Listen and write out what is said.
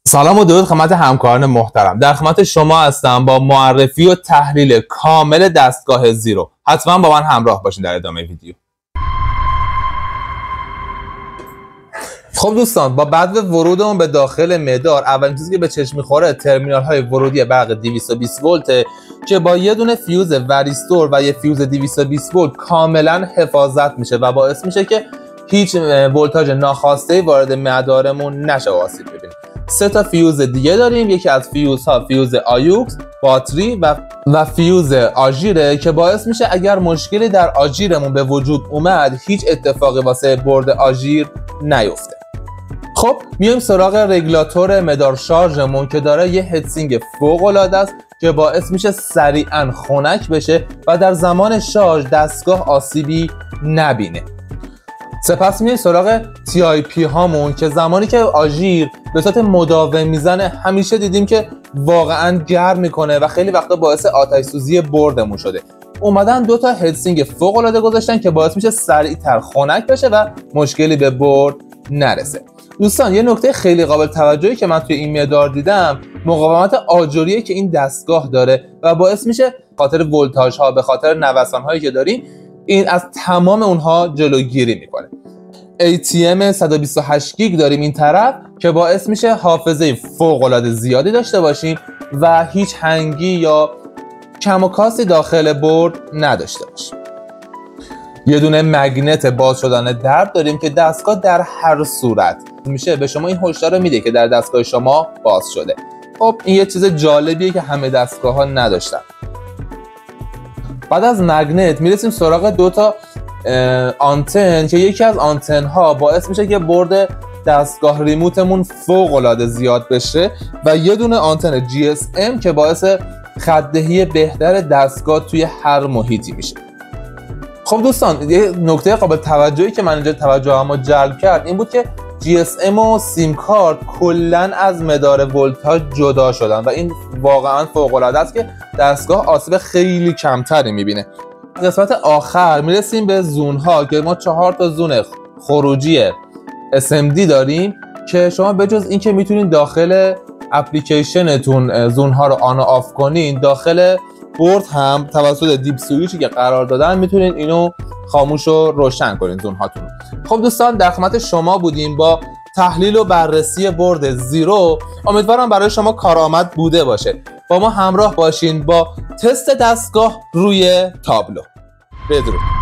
سلام و درود خدمت همکاران محترم. در خدمت شما هستم با معرفی و تحلیل کامل دستگاه زیرو. حتما با من همراه باشین در ادامه ویدیو. خب دوستان، با بعد ورودمون به داخل مدار، اولین چیزی که به چشم میخوره ترمینال های ورودی برق 220 ولت که با یه دونه فیوز وریستور و یه فیوز 220 ولت کاملا حفاظت میشه و باعث میشه که هیچ ولتاژ ناخواسته وارد مدارمون نشه و آسیب ببینیم. 3 تا فیوز دیگه داریم. یکی از فیوزها فیوز آیوکس، باتری و فیوز آژیره که باعث میشه اگر مشکلی در آژیرمون به وجود اومد هیچ اتفاقی واسه برد آژیر نیفته. خب میایم سراغ رگولاتور مدار شارژمون که داره یه هدسینگ فوق العاده است که باعث میشه سریعا خنک بشه و در زمان شارژ دستگاه آسیبی نبینه. سپس میایم سراغ TIP هامون که زمانی که آژیر به صورت مداوم میزنه همیشه دیدیم که واقعا گرم میکنه و خیلی وقتا باعث آتش سوزی بردمون شده. اومدن 2 تا هدسینگ فوق العاده گذاشتن که باعث میشه سریعتر خنک بشه و مشکلی به برد نرسه. دوستان، یه نکته خیلی قابل توجهی که من توی این مدار دیدم مقاومت آجریه که این دستگاه داره و باعث میشه خاطر ولتاژ ها، به خاطر نوسان هایی که داریم، این از تمام اونها جلوگیری میکنه. ATM 128 گیگ داریم این طرف که باعث میشه حافظه فوق العاده زیادی داشته باشیم و هیچ هنگی یا کم و کاستی داخل برد نداشته باشیم. یه دونه مگنت باز شدن درب داریم که دستگاه در هر صورت میشه به شما این هشدار رو میده که در دستگاه شما باز شده. خب این یه چیز جالبیه که همه دستگاه ها نداشتن. بعد از مگنت میرسیم سراغ 2 تا آنتن که یکی از آنتن ها باعث میشه که برد دستگاه ریموتمون فوق العاده زیاد بشه و یه دونه آنتن GSM که باعث خط‌دهی بهتر دستگاه توی هر محیطی میشه. خب دوستان، یه نکته قابل توجهی که من اینجا توجهمو جلب کرد این بود که GSM و سیم کارت کلا از مدار ولتاژ جدا شدن و این واقعا فوق العاده است که دستگاه آسیب خیلی کمتری میبینه. قسمت آخر میرسیم به زون ها که ما 4 تا زون خروجی SMD داریم که شما به جز این که میتونین داخل اپلیکیشنتون زون ها رو آن و آف کنین، داخل برد هم توسط دیپ سویچی که قرار دادن میتونین اینو خاموش و روشن کنین زون هاتون. خب دوستان، در خدمت شما بودیم با تحلیل و بررسی برد زیرو. امیدوارم برای شما کارآمد بوده باشه. با ما همراه باشین با تست دستگاه روی تابلو. بدرود.